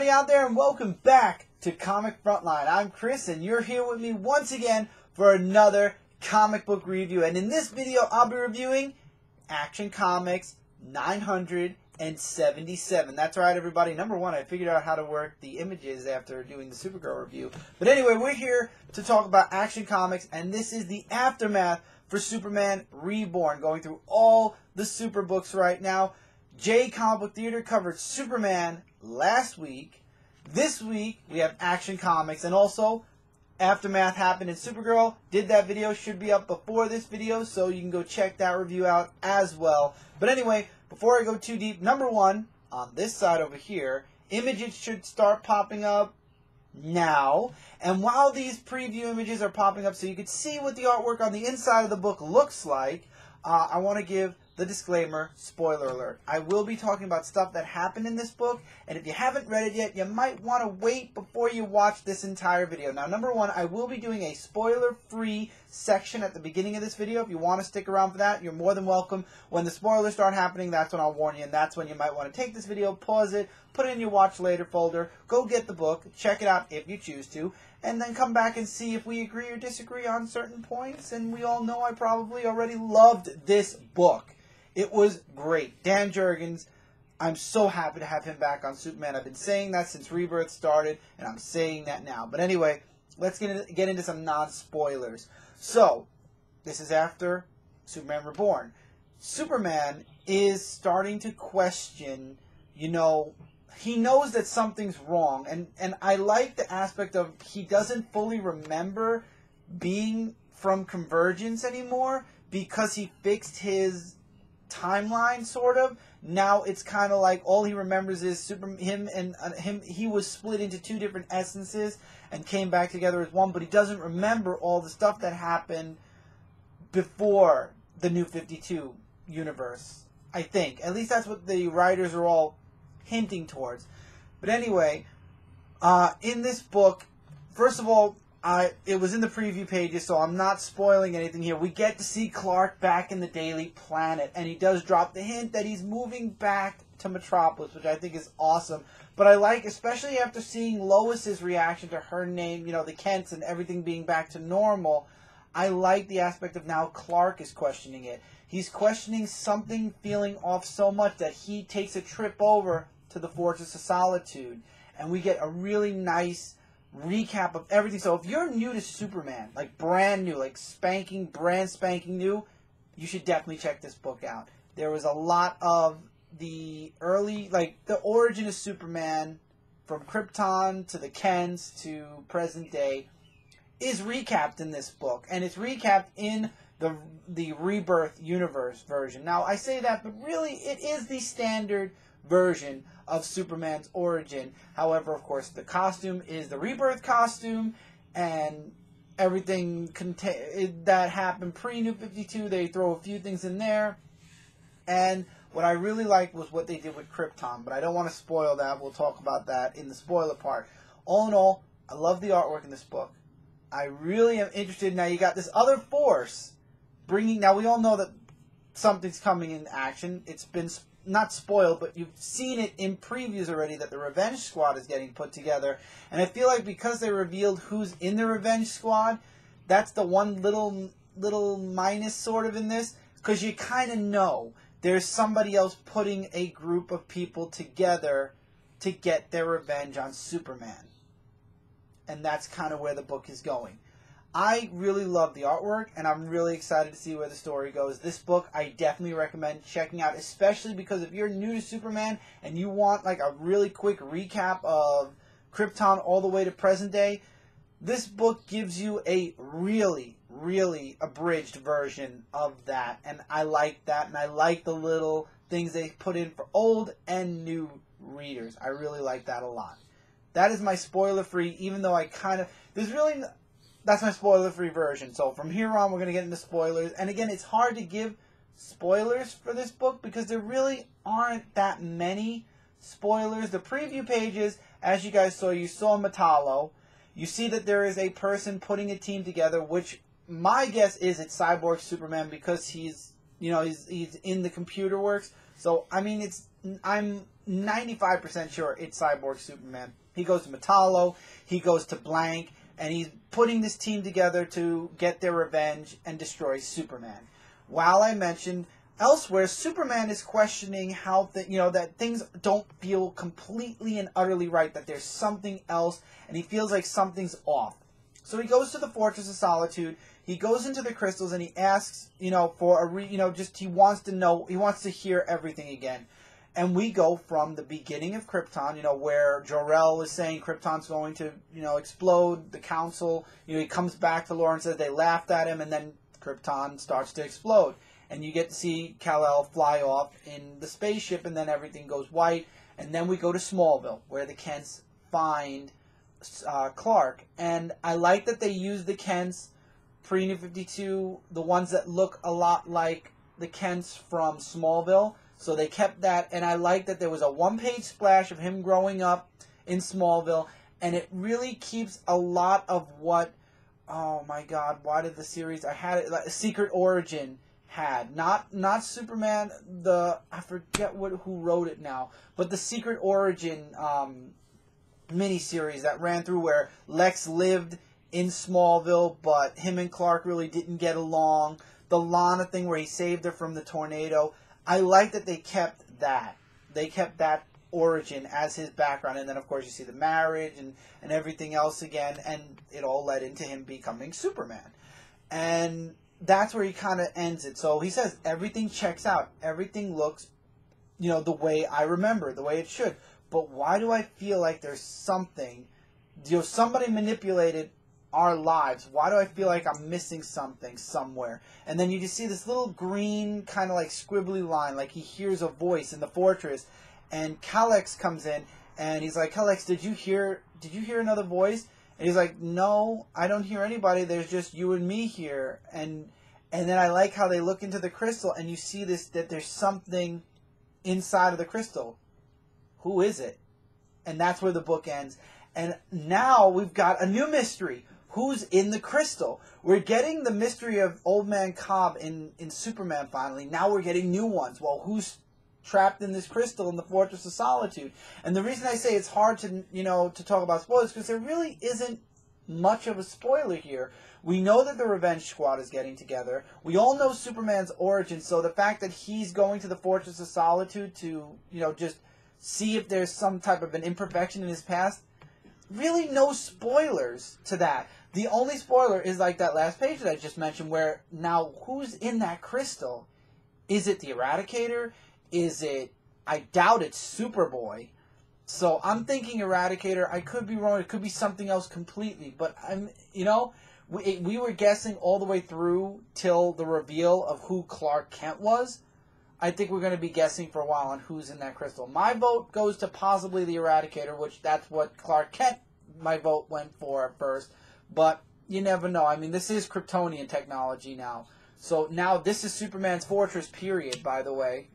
everybody out there, and welcome back to Comic Frontline. I'm Chris, and you're here with me once again for another comic book review. And in this video, I'll be reviewing Action Comics 977. That's right, everybody. Number one, I figured out how to work the images after doing the Supergirl review. But anyway, we're here to talk about Action Comics, and this is the aftermath for Superman Reborn, going through all the Super books right now. J Comic Book Theater covered Superman last week. This week, we have Action Comics, and also Aftermath happened in Supergirl. Did that video, should be up before this video, so you can go check that review out as well. But anyway, before I go too deep, number one, on this side over here, images should start popping up now. And while these preview images are popping up so you can see what the artwork on the inside of the book looks like, I want to give the disclaimer, spoiler alert. I will be talking about stuff that happened in this book, and if you haven't read it yet, you might want to wait before you watch this entire video. Now, number one, I will be doing a spoiler-free section at the beginning of this video. If you want to stick around for that, you're more than welcome. When the spoilers start happening, that's when I'll warn you, and that's when you might want to take this video, pause it, put it in your watch later folder, go get the book, check it out if you choose to, and then come back and see if we agree or disagree on certain points. And we all know I probably already loved this book. It was great. Dan Jurgens, I'm so happy to have him back on Superman. I've been saying that since Rebirth started, and I'm saying that now. But anyway, let's get into some non-spoilers. So, this is after Superman Reborn. Superman is starting to question, he knows that something's wrong. And I like the aspect of he doesn't fully remember being from Convergence anymore because he fixed his timeline, sort of. Now it's kind of like all he remembers is him. He was split into two different essences and came back together as one, but he doesn't remember all the stuff that happened before the New 52 universe, I think. At least that's what the writers are all hinting towards. But anyway, in this book, first of all, it was in the preview pages, so I'm not spoiling anything here. We get to see Clark back in the Daily Planet, and he does drop the hint that he's moving back to Metropolis, which I think is awesome. But I like, especially after seeing Lois's reaction to her name, the Kents and everything being back to normal, I like the aspect of now Clark is questioning it. He's questioning something feeling off so much that he takes a trip over to the Fortress of Solitude, and we get a really nice recap of everything. So if you're new to Superman, like brand new, like brand spanking new, you should definitely check this book out. There was a lot of the early, like the origin of Superman from Krypton to the Kents to present day is recapped in this book, and it's recapped in the Rebirth universe version. Now I say that, but really it is the standard version of Superman's origin. However, of course, the costume is the Rebirth costume, and everything that happened pre-New 52, they throw a few things in there. And what I really liked was what they did with Krypton, but I don't want to spoil that. We'll talk about that in the spoiler part. All in all, I love the artwork in this book. I really am interested. Now, you got this other force bringing... Now, we all know that something's coming in action. It's been not spoiled, but you've seen it in previews already that the Revenge Squad is getting put together. And I feel like because they revealed who's in the Revenge Squad, that's the one little minus sort of in this, because you kind of know there's somebody else putting a group of people together to get their revenge on Superman. And that's kind of where the book is going. I really love the artwork, and I'm really excited to see where the story goes. This book, I definitely recommend checking out, especially because if you're new to Superman and you want like a really quick recap of Krypton all the way to present day, this book gives you a really, really abridged version of that. And I like that, and I like the little things they put in for old and new readers. I really like that a lot. That is my spoiler-free, even though that's my spoiler-free version. So from here on, we're going to get into spoilers. And again, it's hard to give spoilers for this book because there really aren't that many spoilers. The preview pages, as you guys saw, you saw Metallo. You see that there is a person putting a team together, which my guess is it's Cyborg Superman because he's in the computer works. So, I mean, I'm 95% sure it's Cyborg Superman. He goes to Metallo, he goes to Blank, and he's putting this team together to get their revenge and destroy Superman. While I mentioned elsewhere, Superman is questioning how that things don't feel completely and utterly right, that there's something else, and he feels like something's off. So he goes to the Fortress of Solitude. He goes into the crystals and he asks, for he wants to know, he wants to hear everything again. And we go from the beginning of Krypton, where Jor-El is saying Krypton's going to, explode. The Council, he comes back to Laura and says they laughed at him, and then Krypton starts to explode. And you get to see Kal-El fly off in the spaceship, and then everything goes white. And then we go to Smallville, where the Kents find Clark. And I like that they use the Kents pre-New 52, the ones that look a lot like the Kents from Smallville. So they kept that, and I like that there was a one-page splash of him growing up in Smallville, and it really keeps a lot of what, oh my God, why did the series, I had it, like, Secret Origin had. Not Superman, I forget who wrote it now, but the Secret Origin miniseries that ran through where Lex lived in Smallville, but him and Clark really didn't get along. The Lana thing where he saved her from the tornado. I like that they kept that. They kept that origin as his background. And then, of course, you see the marriage and everything else again. And it all led into him becoming Superman. And that's where he kind of ends it. So he says, everything checks out. Everything looks, the way I remember, the way it should. But why do I feel like there's something, somebody manipulated our lives? Why do I feel like I'm missing something somewhere? And then you just see this little green kind of like squibbly line, like he hears a voice in the fortress, and Kalex comes in and he's like, Kalex, did you hear another voice? And he's like, no, I don't hear anybody, there's just you and me here. And then I like how they look into the crystal and you see this, that there's something inside of the crystal. Who is it? And that's where the book ends. And now we've got a new mystery. Who's in the crystal? We're getting the mystery of Old Man Cobb in Superman finally. Now we're getting new ones. Well, who's trapped in this crystal in the Fortress of Solitude? And the reason I say it's hard to, to talk about spoilers, because there really isn't much of a spoiler here. We know that the Revenge Squad is getting together. We all know Superman's origin, so the fact that he's going to the Fortress of Solitude to, just see if there's some type of an imperfection in his past, really no spoilers to that. The only spoiler is like that last page that I just mentioned, where now who's in that crystal? Is it the Eradicator? Is it, I doubt it's Superboy. So I'm thinking Eradicator. I could be wrong. It could be something else completely. But we were guessing all the way through till the reveal of who Clark Kent was. I think we're going to be guessing for a while on who's in that crystal. My vote goes to possibly the Eradicator, which that's what Clark Kent, my vote went for at first. But you never know. I mean, this is Kryptonian technology now. So now this is Superman's fortress, period, by the way.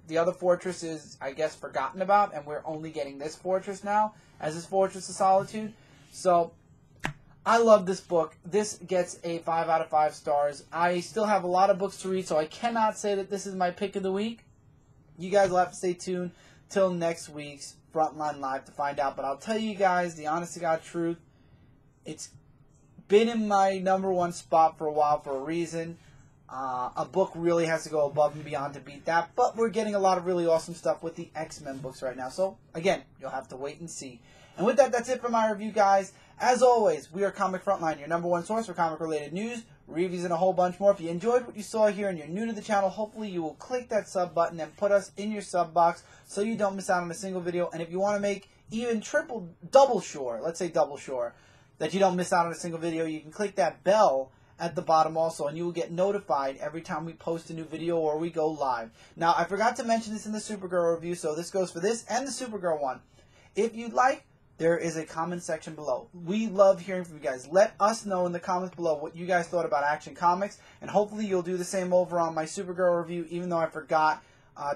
The other fortress is, I guess, forgotten about, and we're only getting this fortress now as his Fortress of Solitude. So I love this book. This gets a 5 out of 5 stars. I still have a lot of books to read, so I cannot say that this is my pick of the week. You guys will have to stay tuned till next week's Frontline Live to find out. But I'll tell you guys the honest-to-God truth. It's been in my #1 spot for a while for a reason. A book really has to go above and beyond to beat that. But we're getting a lot of really awesome stuff with the X-Men books right now. So, again, you'll have to wait and see. And with that, that's it for my review, guys. As always, we are Comic Frontline, your #1 source for comic-related news, reviews, and a whole bunch more. If you enjoyed what you saw here and you're new to the channel, hopefully you will click that sub button and put us in your sub box so you don't miss out on a single video. And if you want to make even double sure, let's say double sure, that you don't miss out on a single video, you can click that bell at the bottom also, and you will get notified every time we post a new video or we go live. Now, I forgot to mention this in the Supergirl review, so this goes for this and the Supergirl one. If you'd like, there is a comment section below. We love hearing from you guys. Let us know in the comments below what you guys thought about Action Comics, and hopefully you'll do the same over on my Supergirl review, even though I forgot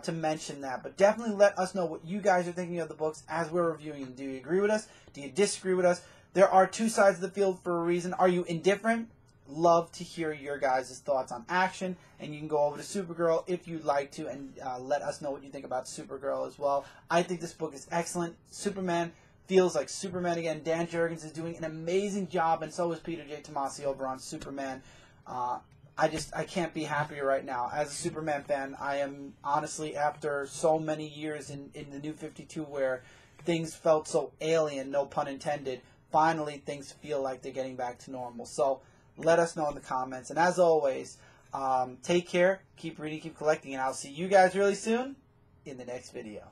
to mention that. But definitely let us know what you guys are thinking of the books as we're reviewing them. Do you agree with us? Do you disagree with us? There are two sides of the field for a reason. Are you indifferent? love to hear your guys' thoughts on Action, and you can go over to Supergirl if you'd like to, and let us know what you think about Supergirl as well. I think this book is excellent. Superman feels like Superman again. Dan Jurgens is doing an amazing job, and so is Peter J. Tomasi over on Superman. I can't be happier right now. As a Superman fan, I am honestly, after so many years in the New 52 where things felt so alien, no pun intended, finally things feel like they're getting back to normal. So let us know in the comments. And as always, take care, keep reading, keep collecting, and I'll see you guys really soon in the next video.